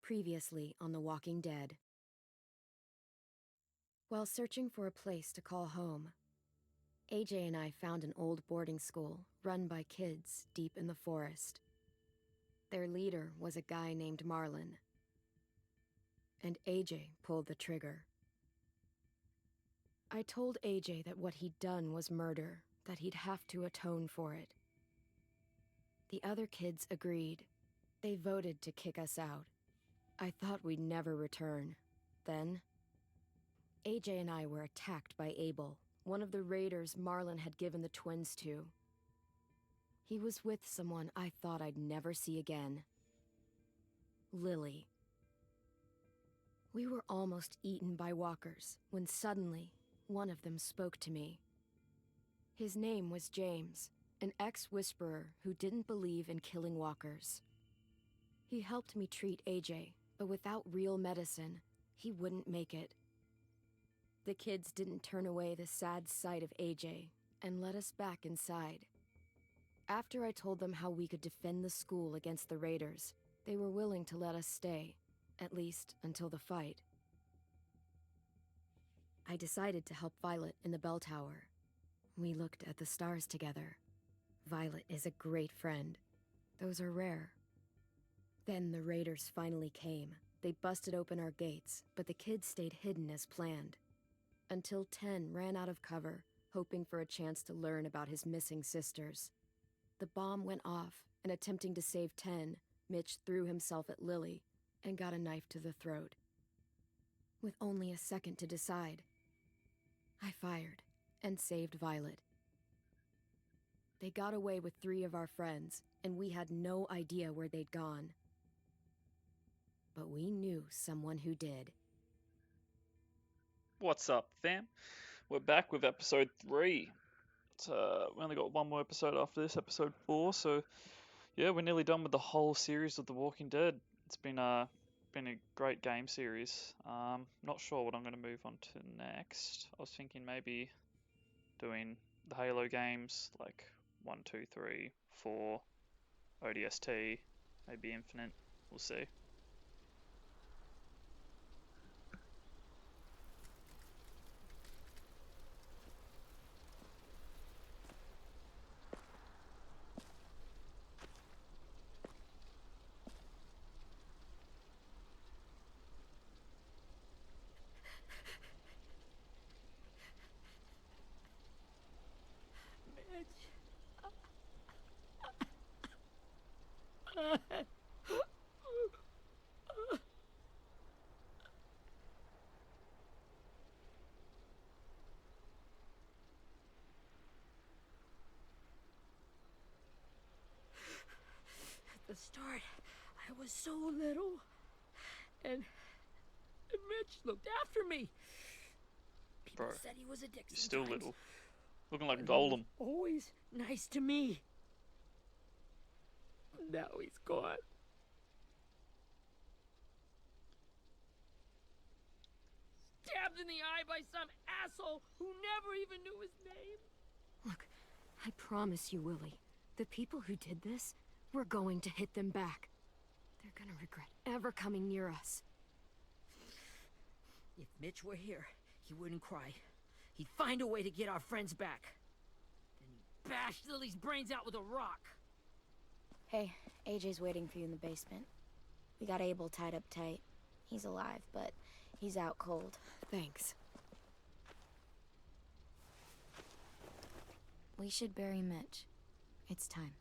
Previously on The Walking Dead. While searching for a place to call home, AJ and I found an old boarding school run by kids deep in the forest. Their leader was a guy named Marlon, and AJ pulled the trigger. I told AJ that what he'd done was murder, that he'd have to atone for it. The other kids agreed. They voted to kick us out. I thought we'd never return. Then, AJ and I were attacked by Abel, one of the raiders Marlon had given the twins to. He was with someone I thought I'd never see again. Lily. We were almost eaten by walkers when suddenly one of them spoke to me. His name was James, an ex-whisperer who didn't believe in killing walkers. He helped me treat AJ, but without real medicine, he wouldn't make it. The kids didn't turn away the sad sight of AJ and let us back inside. After I told them how we could defend the school against the raiders, they were willing to let us stay, at least until the fight. I decided to help Violet in the bell tower. We looked at the stars together. Violet is a great friend. Those are rare. Then the raiders finally came. They busted open our gates, but the kids stayed hidden as planned. Until 10 ran out of cover, hoping for a chance to learn about his missing sisters. The bomb went off, and attempting to save 10, Mitch threw himself at Lily and got a knife to the throat. With only a second to decide, I fired and saved Violet. They got away with 3 of our friends, and we had no idea where they'd gone. But we knew someone who did. What's up, fam? We're back with episode 3. We only got one more episode after this, episode 4. So, yeah, we're nearly done with the whole series of The Walking Dead. It's been a great game series. Not sure what I'm going to move on to next. I was thinking maybe doing the Halo games, like 1, 2, 3, 4, ODST, maybe Infinite. We'll see. At the start, I was so little, and Mitch looked after me. People Bro, said he was a dick you're still sometimes, little. Looking like a but he was golem. always nice to me. Now he's gone. Stabbed in the eye by some asshole who never even knew his name. Look, I promise you, Willie, the people who did this, we're going to hit them back. They're gonna regret ever coming near us. If Mitch were here, he wouldn't cry. He'd find a way to get our friends back. Then he'd bash Lily's brains out with a rock. Hey, AJ's waiting for you in the basement. We got Abel tied up tight. He's alive, but he's out cold. Thanks. We should bury Mitch. It's time.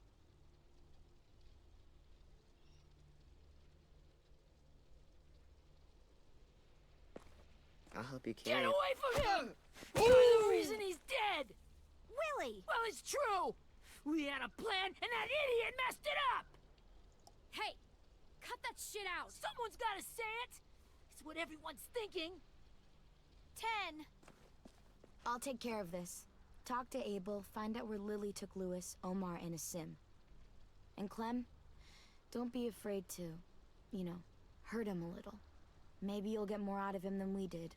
I'll help you carry Get it. away from him! You're the reason he's dead! Willie! Well, it's true! We had a plan, and that idiot messed it up! Hey! Cut that shit out! Someone's gotta say it! It's what everyone's thinking. 10! I'll take care of this. Talk to Abel, find out where Lily took Lewis, Omar, and Asim. And Clem, don't be afraid to, hurt him a little. Maybe you'll get more out of him than we did.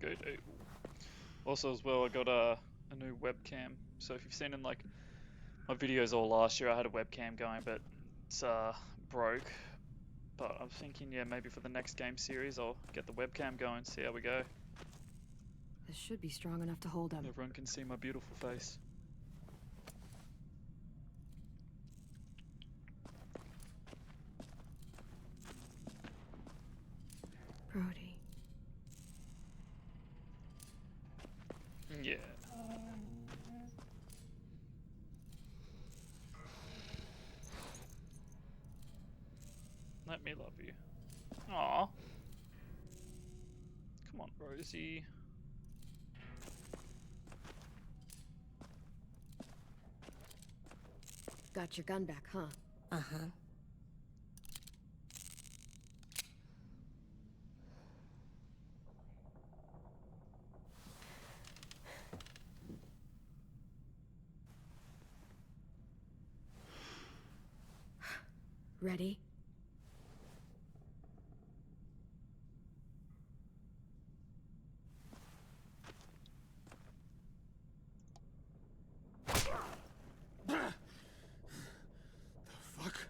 good. Also, as well, I got a new webcam. So if you've seen in like my videos all last year, I had a webcam going, but it's broke. But I'm thinking, yeah, maybe for the next game series, I'll get the webcam going, see how we go. This should be strong enough to hold him. Everyone can see my beautiful face. Brody. Yeah. Let me love you. Aw. Come on, Rosie. Got your gun back, huh? Uh-huh. Ready? Fuck.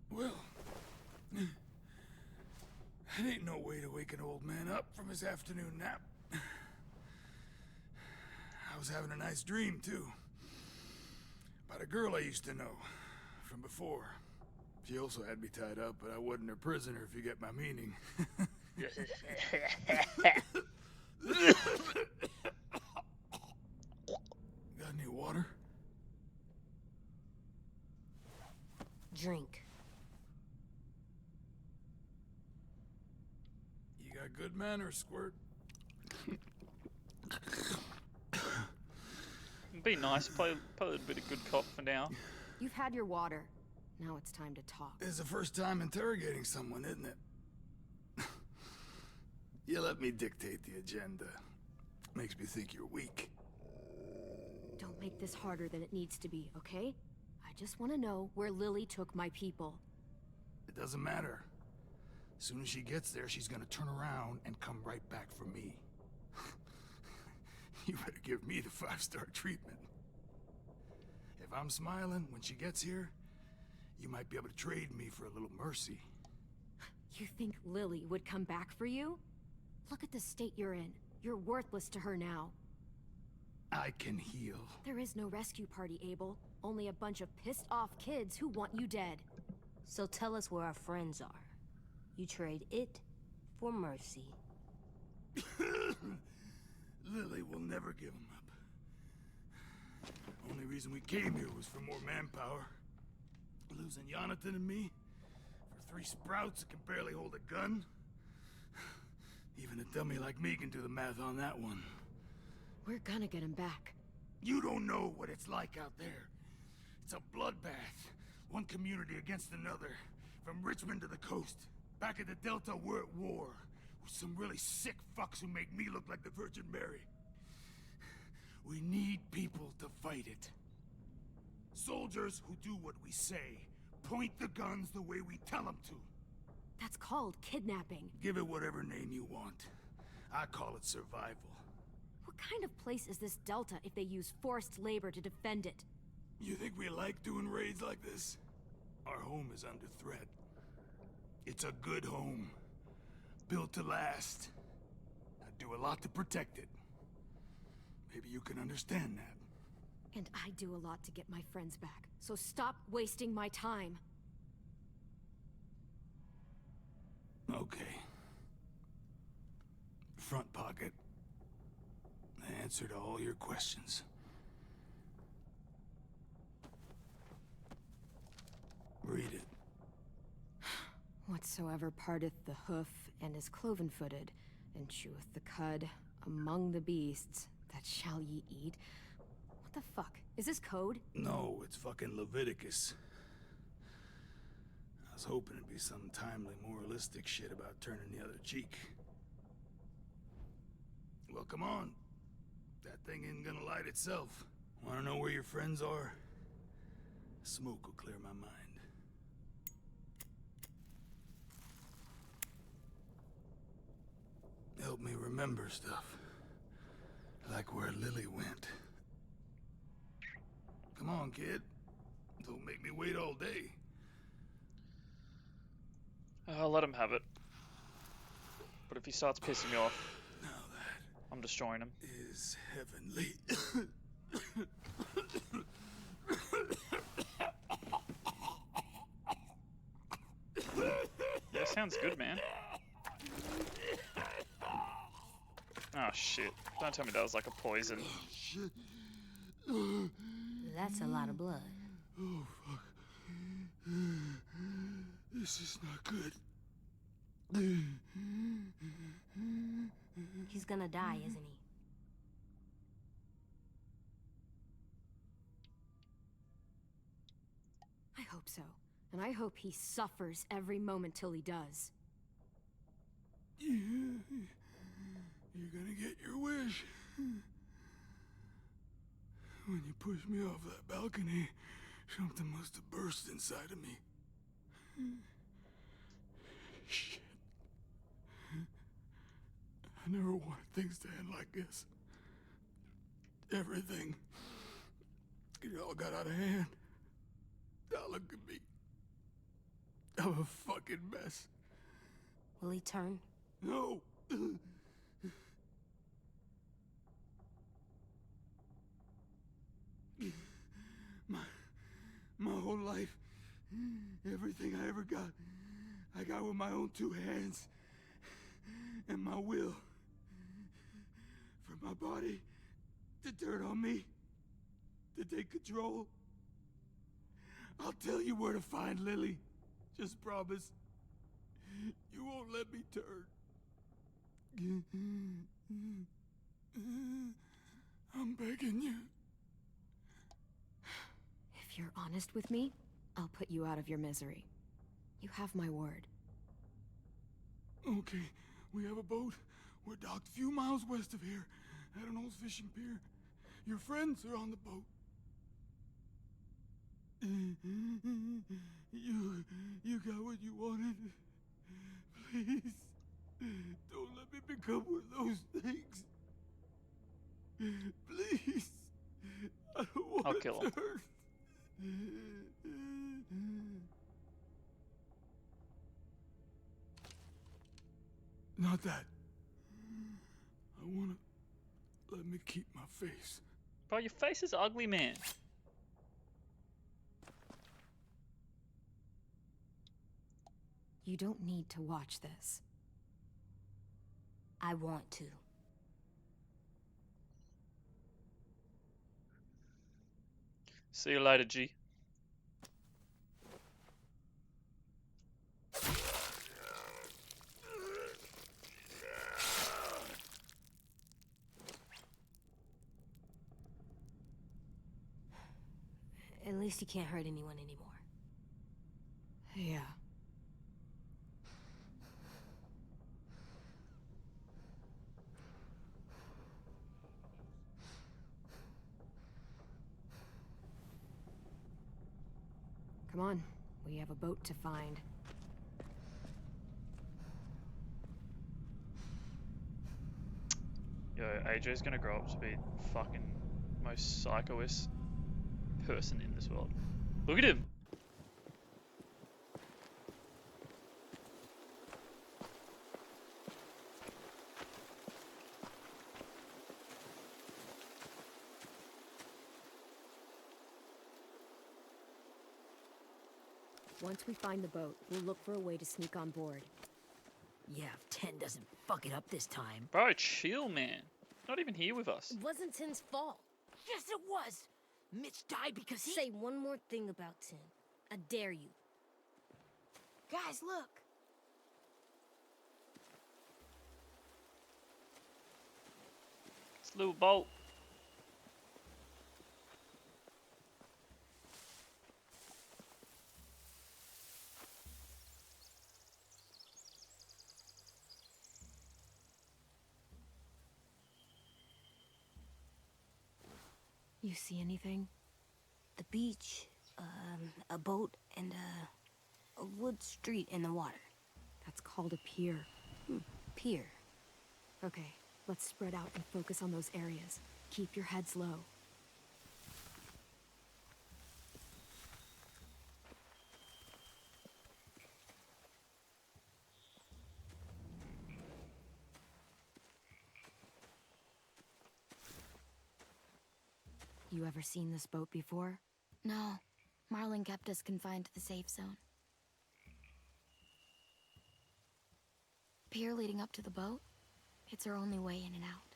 Well, that ain't no way to wake an old man up from his afternoon nap. I was having a nice dream, too. About a girl I used to know from before. She also had me tied up, but I wasn't her prisoner, if you get my meaning. Got any water? Drink. You got good manners, Squirt. Be nice, play a little bit of good cop for now. You've had your water. Now it's time to talk. It's the first time interrogating someone, isn't it? You let me dictate the agenda. Makes me think you're weak. Don't make this harder than it needs to be, okay? I just want to know where Lily took my people. It doesn't matter. As soon as she gets there, she's gonna turn around and come right back for me. You better give me the 5-star treatment. If I'm smiling when she gets here, you might be able to trade me for a little mercy. You think Lily would come back for you? Look at the state you're in. You're worthless to her now. I can heal. There is no rescue party, Abel. Only a bunch of pissed-off kids who want you dead. So tell us where our friends are. You trade it for mercy. Lily will never give him up. Only reason we came here was for more manpower. Losing Jonathan and me for 3 sprouts that can barely hold a gun. Even a dummy like me can do the math on that one. We're gonna get him back. You don't know what it's like out there. It's a bloodbath. One community against another. From Richmond to the coast. Back at the Delta, we're at war. With some really sick fucks who make me look like the Virgin Mary. We need people to fight it. Soldiers who do what we say. Point the guns the way we tell them to. That's called kidnapping. Give it whatever name you want. I call it survival. What kind of place is this Delta if they use forced labor to defend it? You think we like doing raids like this? Our home is under threat. It's a good home. Built to last. I do a lot to protect it. Maybe you can understand that. And I do a lot to get my friends back. So stop wasting my time. Okay. Front pocket. The answer to all your questions. Read it. Whatsoever parteth the hoof and is cloven-footed, and cheweth the cud among the beasts, that shall ye eat. What the fuck? Is this code? No, it's fucking Leviticus. I was hoping it'd be some timely, moralistic shit about turning the other cheek. Well, come on. That thing ain't gonna light itself. Wanna know where your friends are? Smoke will clear my mind. help me remember stuff. Like where Lily went. Come on, kid. Don't make me wait all day. I'll let him have it. But if he starts pissing me off, Now that I'm destroying him. is heavenly. Yeah, sounds good, man. Oh shit. Don't tell me that was like a poison. Shit. That's a lot of blood. Oh, fuck. This is not good. He's gonna die, isn't he? I hope so. And I hope he suffers every moment till he does. You're gonna get your wish. When you pushed me off that balcony, something must have burst inside of me. Shit. I never wanted things to end like this. Everything. It all got out of hand. Now look at me. I'm a fucking mess. Will he turn? No. My whole life, everything I ever got, I got with my own two hands and my will. For my body to turn on me, to take control. I'll tell you where to find Lily. Just promise. You won't let me turn. I'm begging you. If you're honest with me, I'll put you out of your misery. You have my word. Okay, we have a boat. We're docked a few miles west of here, at an old fishing pier. Your friends are on the boat. You got what you wanted. Please, don't let me become one of those things. Please, I don't want I'll to kill him. turn. Not that. I want to let me keep my face. Bro, your face is ugly, man. You don't need to watch this. I want to. See you later, G. At least he can't hurt anyone anymore. Yeah. Come on, we have a boat to find. Yo, AJ's gonna grow up to be fucking most psychoist person in this world. Look at him! Once we find the boat, we'll look for a way to sneak on board. Yeah, if 10 doesn't fuck it up this time. Bro, chill, man. Not even here with us. It wasn't Tin's fault. Yes, it was! Mitch died because he... Say one more thing about Tin. I dare you. Guys, look! It's a little bolt. You see anything? The beach, a boat, and a wood street in the water. That's called a pier. Pier. Okay, let's spread out and focus on those areas. Keep your heads low. You ever seen this boat before? No. Marlin kept us confined to the safe zone. Pier leading up to the boat? It's our only way in and out.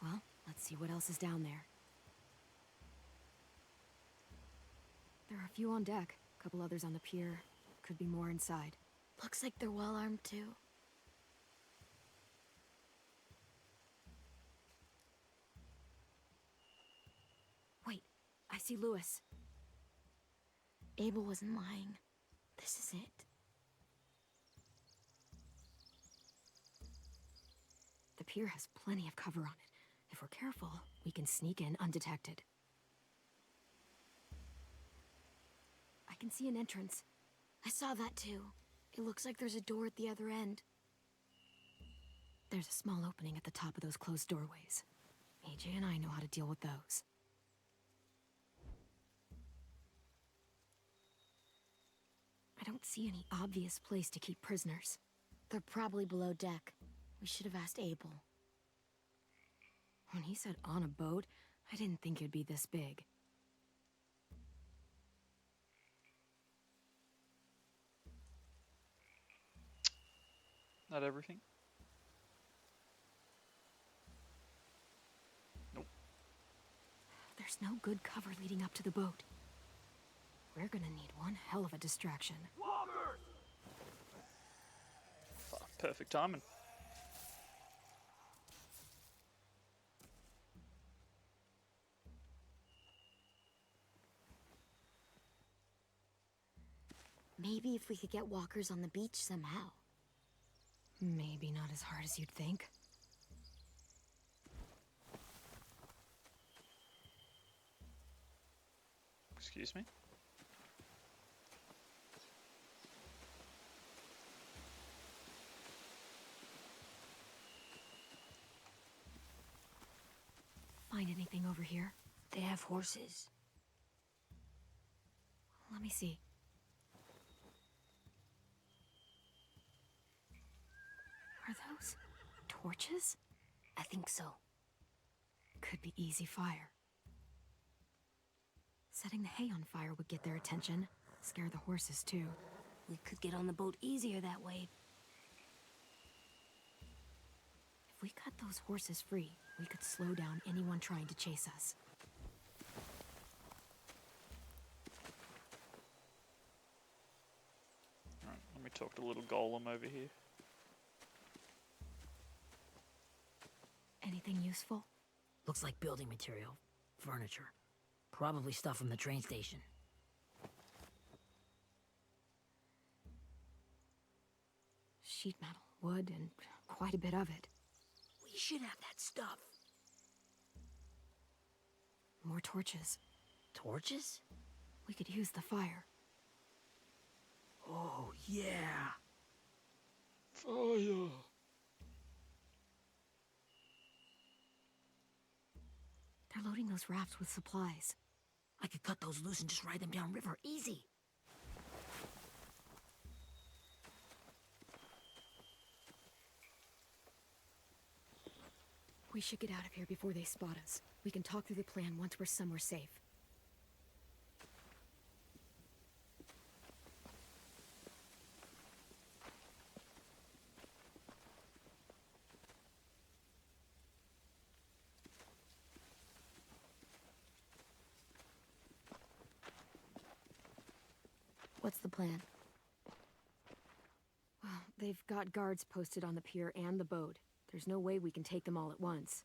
Well, let's see what else is down there. There are a few on deck, a couple others on the pier. Could be more inside. Looks like they're well armed too. Wait, I see Lewis. Abel wasn't lying. This is it. The pier has plenty of cover on it. If we're careful, we can sneak in undetected. I can see an entrance. I saw that too. It looks like there's a door at the other end. There's a small opening at the top of those closed doorways. AJ and I know how to deal with those. I don't see any obvious place to keep prisoners. They're probably below deck. We should have asked Abel. When he said on a boat, I didn't think it'd be this big. Not everything. Nope. There's no good cover leading up to the boat. We're gonna need one hell of a distraction. Oh, perfect timing. Maybe if we could get walkers on the beach somehow. Maybe not as hard as you'd think. Excuse me? Find anything over here? They have horses. Let me see. Are those torches? I think so. Could be easy fire. Setting the hay on fire would get their attention. Scare the horses, too. We could get on the boat easier that way. If we cut those horses free, we could slow down anyone trying to chase us. Alright, let me talk to little golem over here. Anything useful? Looks like building material. Furniture. Probably stuff from the train station. Sheet metal, wood, and quite a bit of it. We should have that stuff. More torches. Torches? We could use the fire. Oh, yeah. Fire! They're loading those rafts with supplies. I could cut those loose and just ride them downriver. Easy. We should get out of here before they spot us. We can talk through the plan once we're somewhere safe. What's the plan? Well, they've got guards posted on the pier and the boat. There's no way we can take them all at once.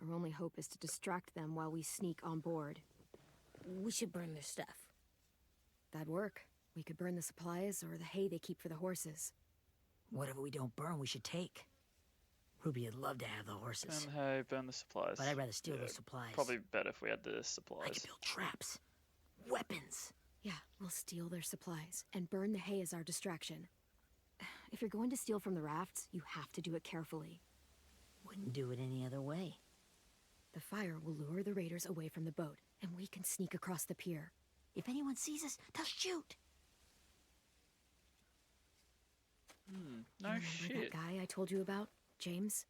Our only hope is to distract them while we sneak on board. We should burn their stuff. That'd work. We could burn the supplies or the hay they keep for the horses. Whatever we don't burn, we should take. Ruby would love to have the horses. And hey, burn the supplies. But I'd rather steal Yeah, those supplies. Probably better if we had the I supplies. could build traps. Weapons. Yeah, we'll steal their supplies and burn the hay as our distraction. If you're going to steal from the rafts, you have to do it carefully. Wouldn't do it any other way. The fire will lure the raiders away from the boat, and we can sneak across the pier. If anyone sees us, they'll shoot. No Remember shit. that guy I told you about, James?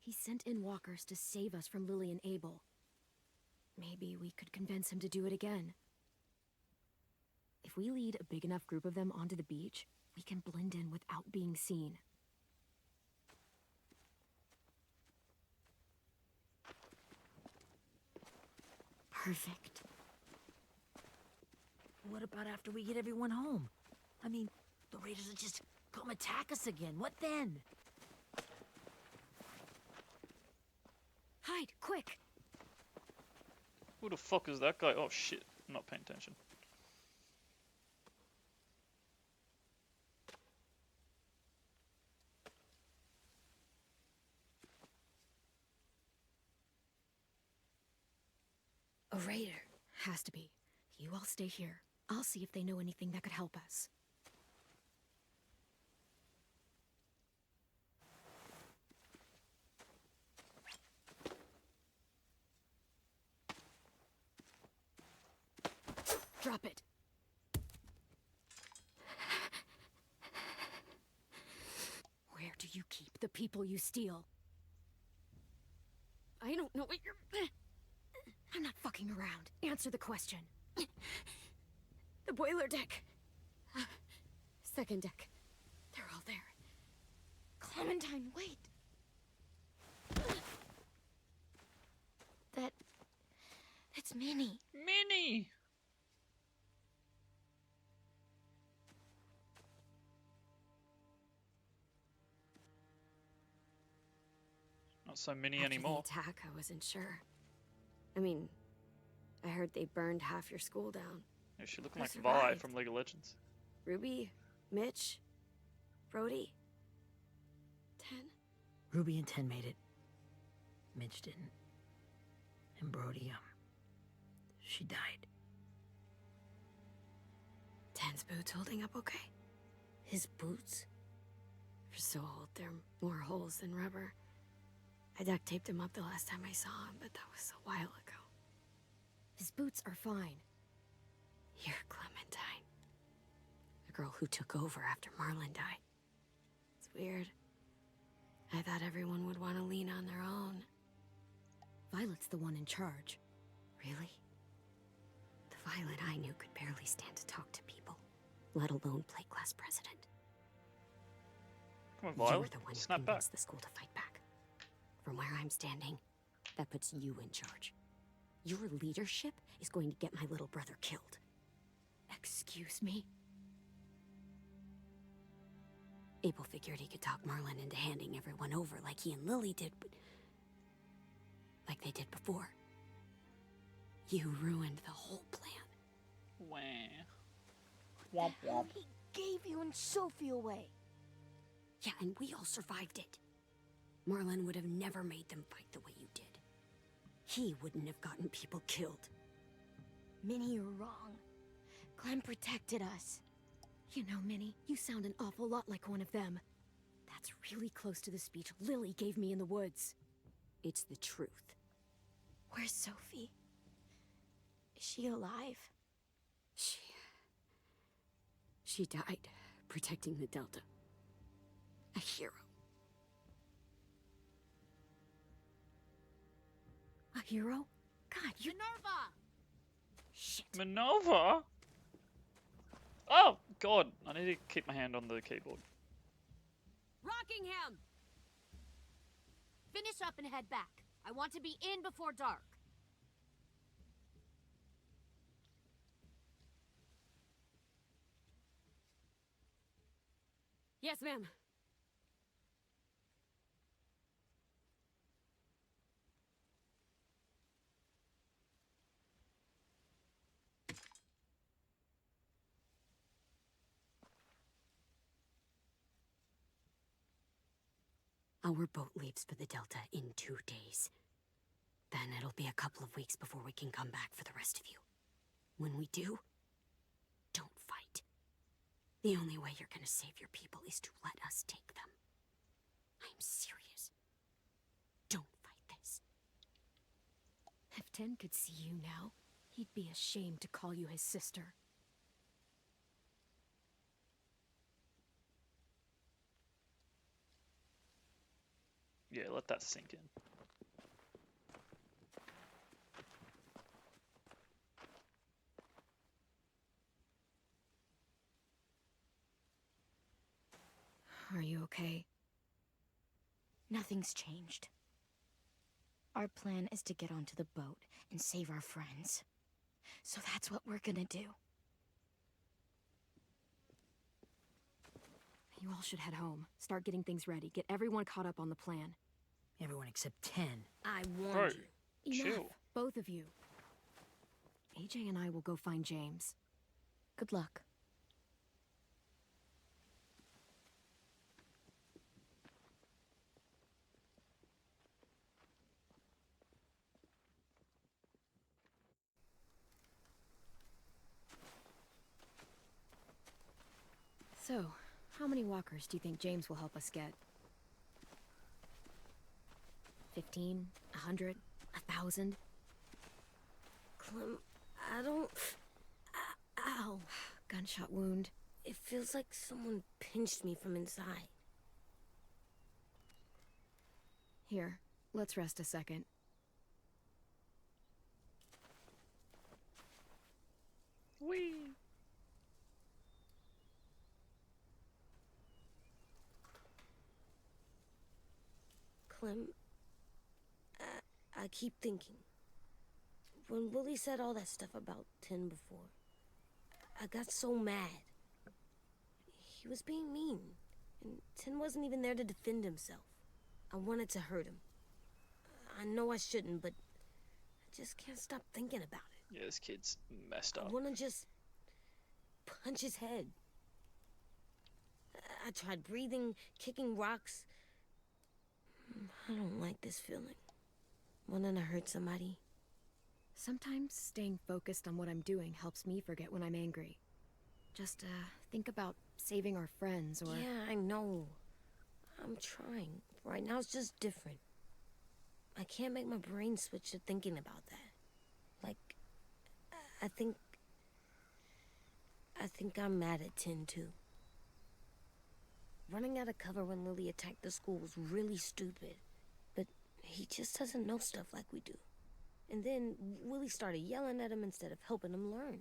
He sent in walkers to save us from Lily and Abel. Maybe we could convince him to do it again. If we lead a big enough group of them onto the beach, we can blend in without being seen. Perfect. What about after we get everyone home? I mean, the raiders will just come attack us again. What then? Hide, quick! Who the fuck is that guy? Oh shit, I'm not paying attention. A raider. Has to be. You all stay here. I'll see if they know anything that could help us. Drop it. Where do you keep the people you steal? I don't know what you're... I'm not fucking around. Answer the question. The boiler deck. Second deck. They're all there. Clementine, wait. That's Minnie. Minnie! Not so mini After anymore. the attack, I wasn't sure. I mean, I heard they burned half your school down. Yeah, she looking I like Vi survived. from League of Legends. Ruby, Mitch, Brody, 10. Ruby and 10 made it. Mitch didn't. And Brody, she died. 10's boots holding up okay? His boots? They're so old, there are more holes than rubber. I duct taped him up the last time I saw him, but that was a while ago. His boots are fine. You're Clementine. The girl who took over after Marlon died. It's weird. I thought everyone would want to lean on their own. Violet's the one in charge. Really? The Violet I knew could barely stand to talk to people, let alone play class president. Come on, You were Violet. the one who Snap back. convinced the school to fight back. From where I'm standing, that puts you in charge. Your leadership is going to get my little brother killed. Excuse me? Abel figured he could talk Marlon into handing everyone over like he and Lily did, but... like they did before. You ruined the whole plan. Wah. Womp womp. He gave you and Sophie away. Yeah, and we all survived it. Marlon would have never made them fight the way you did. He wouldn't have gotten people killed. Minnie, you're wrong. Clem protected us. You know, Minnie, you sound an awful lot like one of them. That's really close to the speech Lily gave me in the woods. It's the truth. Where's Sophie? Is she alive? She died protecting the Delta. A hero. A hero? God, you... Minerva! Shit. Minerva? Oh, God. I need to keep my hand on the keyboard. Rockingham! Finish up and head back. I want to be in before dark. Yes, ma'am. Our boat leaves for the Delta in 2 days. Then it'll be a couple of weeks before we can come back for the rest of you. When we do, don't fight. The only way you're gonna save your people is to let us take them. I'm serious. Tin could see you now, he'd be ashamed to call you his sister. Yeah, let that sink in. Are you okay? Nothing's changed. Our plan is to get onto the boat and save our friends. So that's what we're gonna do. You all should head home. Start getting things ready. Get everyone caught up on the plan. Everyone except 10. I Bro, warned you. Enough, chill. both of you. AJ and I will go find James. Good luck. So, how many walkers do you think James will help us get? 15? 100? 1,000? Clem, I don't... Ow. Gunshot wound. It feels like someone pinched me from inside. Here, let's rest a second. Whee! Clem, I keep thinking. When Willie said all that stuff about Tin before, I got so mad. He was being mean, and Tin wasn't even there to defend himself. I wanted to hurt him. I know I shouldn't, but I just can't stop thinking about it. Yeah, this kid's messed I up. want to just punch his head. I tried breathing, kicking rocks. I don't like this feeling. Wanting to hurt somebody. Sometimes staying focused on what I'm doing helps me forget when I'm angry. Just, think about saving our friends or... Yeah, I know. I'm trying. Right now it's just different. I can't make my brain switch to thinking about that. Like, I think I'm mad at Tin, too. Running out of cover when Lily attacked the school was really stupid. But he just doesn't know stuff like we do. And then Willie started yelling at him instead of helping him learn.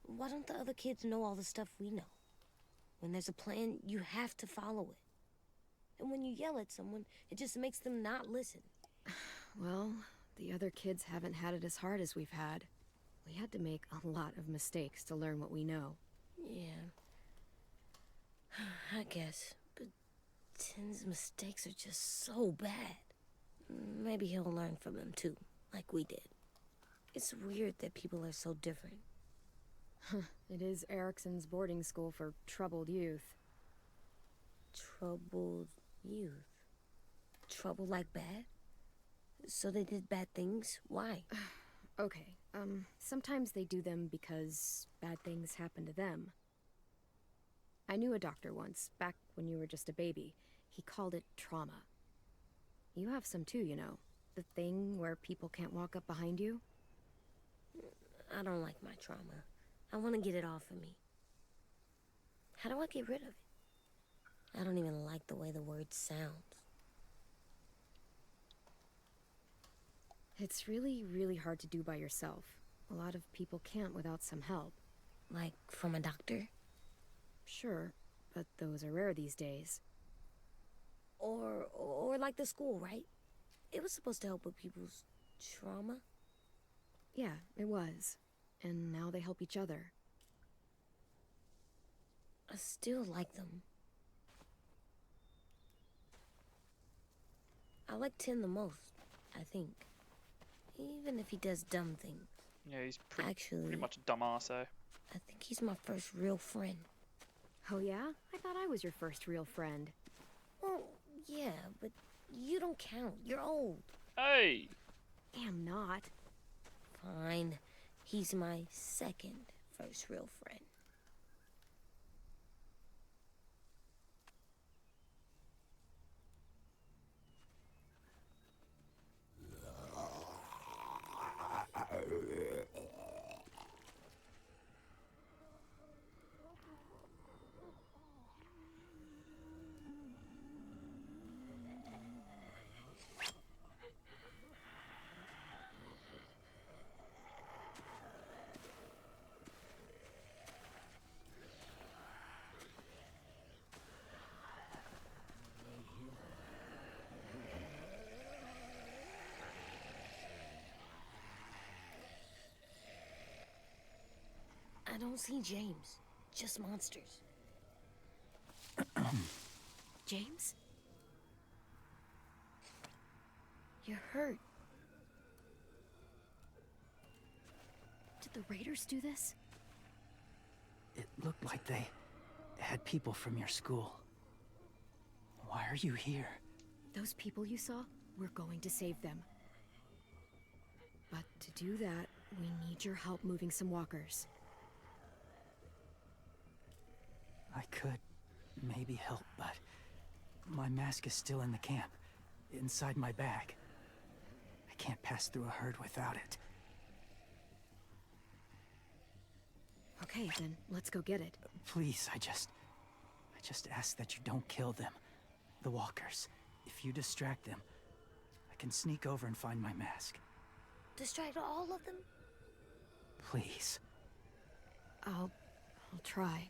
Why don't the other kids know all the stuff we know? When there's a plan, you have to follow it. And when you yell at someone, it just makes them not listen. Well, the other kids haven't had it as hard as we've had. We had to make a lot of mistakes to learn what we know. Yeah. I guess. But Tin's mistakes are just so bad. Maybe he'll learn from them too, like we did. It's weird that people are so different. It is Erickson's boarding school for troubled youth. Troubled youth. Trouble like bad? So they did bad things? Why? Okay, sometimes they do them because bad things happen to them. I knew a doctor once, back when you were just a baby. He called it trauma. You have some too, you know. The thing where people can't walk up behind you. I don't like my trauma. I want to get it off of me. How do I get rid of it? I don't even like the way the word sounds. It's really, really hard to do by yourself. A lot of people can't without some help. Like from a doctor? Sure, but those are rare these days. Or like the school, right? It was supposed to help with people's trauma. Yeah, it was. And now they help each other. I still like them. I like Tin the most, I think. Even if he does dumb things. Yeah, he's pretty Actually, much a dumbass, eh? I think he's my first real friend. Oh yeah? I thought I was your first real friend. Well, yeah, but you don't count. You're old. Hey! Am not. Fine. He's my second first real friend. don't see James. Just monsters. James? You're hurt. Did the raiders do this? It looked like they had people from your school. Why are you here? Those people you saw, we're going to save them. But to do that, we need your help moving some walkers. I could maybe help, but my mask is still in the camp, inside my bag. I can't pass through a herd without it. Okay, then let's go get it. Please, I just ask that you don't kill them. The walkers. If you distract them, I can sneak over and find my mask. Distract all of them? Please. I'll try.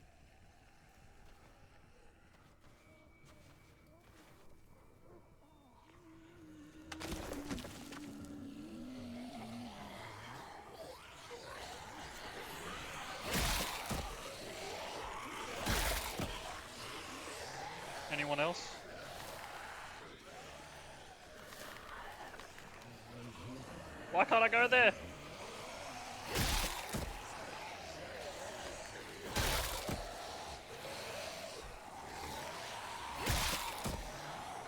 Anyone else? Why can't I go there?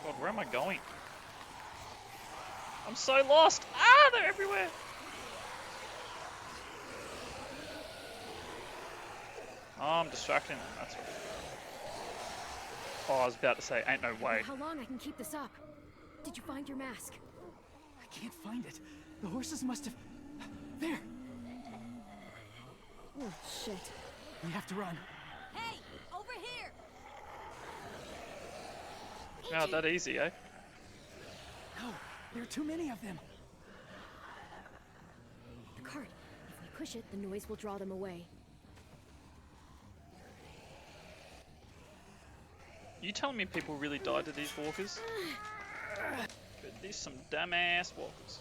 God, where am I going? I'm so lost! Ah, they're everywhere! Oh, I'm distracting them, that's right. Oh, I was about to say, ain't no way. How long I can keep this up? Did you find your mask? I can't find it. The horses must have... There! Oh, shit. We have to run. Hey, over here! Not that easy, eh? No, there are too many of them. The cart. If we push it, the noise will draw them away. You telling me people really died to these walkers? But these some dumbass walkers.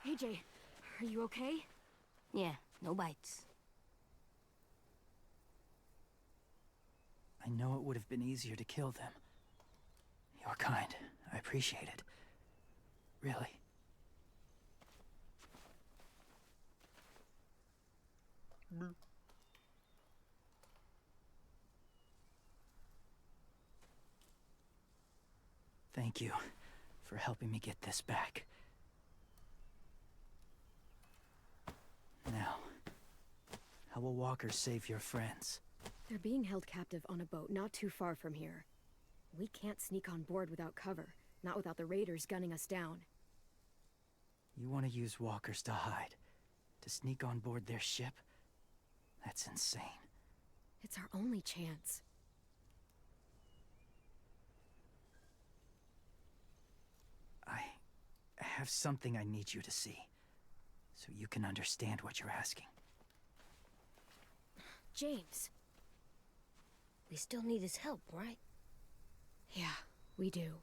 AJ, are you okay? Yeah, no bites. I know it would have been easier to kill them. You're kind. I appreciate it. Really. Thank you for helping me get this back. Now, how will walkers save your friends? They're being held captive on a boat not too far from here. We can't sneak on board without cover, not without the raiders gunning us down. You want to use walkers to hide? To sneak on board their ship? That's insane. It's our only chance. I have something I need you to see, so you can understand what you're asking. James. We still need his help, right? Yeah, we do.